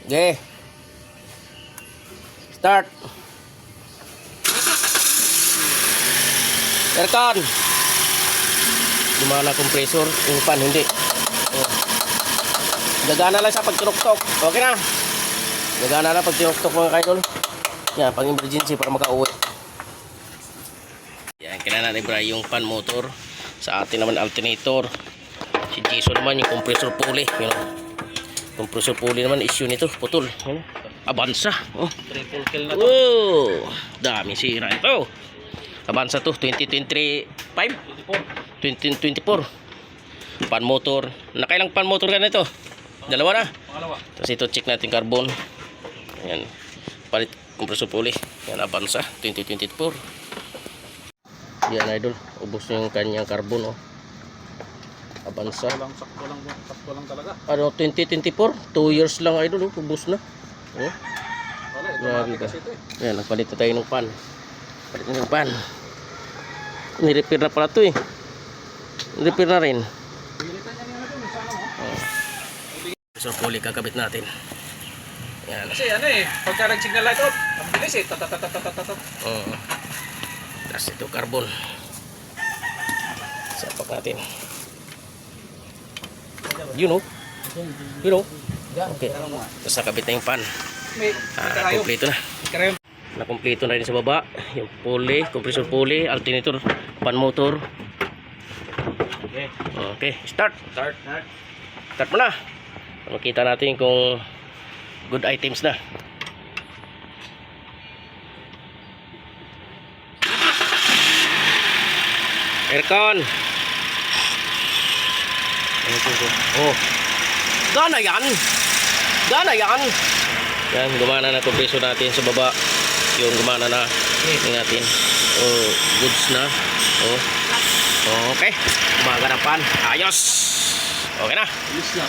Okay. Start. Aircon. Gumana compressor, yung fan hindi. Gagana lang sa pagtunok-tok. Okay na. Gagana lang pag tinok-tok mga kaidol. Yan, pang emergency para makauwi. Yan, kailangan natin bra yung fan motor. Sa atin naman alternator. Si Jason naman yung compressor pulley. You know. Compressor pulley naman issue nito, putol. Avanza. Oh. Triple kill na to. Wow, dami sira ito. Avanza to 2023 2024. Pan motor. Nakailang pan motor ka nito? Dalawa na. Pangalawa. Tapos ito check natin carbon. Ayan. Palit compressor pulley. Yan Avanza 2024. Yan idol, ubos yung kanyang carbon oh. Avanza. Sakto lang talaga. Ano 2024, 2 years lang idol oh, ubos na. Oh. Wala, Grabe ito ka. kasi ito eh. Yan, nagpalit na tayo ng pan. Palit na ng pan. Nirepair na pala ito eh. Nirepair na rin. Pilitan niya nga doon, sana mo. Oh. So pulley kakabit natin. Yan. Kasi ano eh, pagka nag-signal light out, ang bilis eh. Tatatatatatatatat. Oh. Tapos ito carbon. Sapak natin. You know. Okay. Tapos nakabit na yung pan. May karayo. Kompleto na. Karayo. Nakompleto na rin sa baba. Yung pulley, compressor pulley, alternator, pan motor. Okay. Okay, start. Start. Start mo na. Makita natin kung good items na. Aircon. Oh. Gana yan. Gana yan. Yan, gumana na compressor natin sa baba. Yung gumana na. Tingnan natin. Oh, goods na. Oh. Okay. Gumaga ng pan. Ayos. Okay na. Ayos na.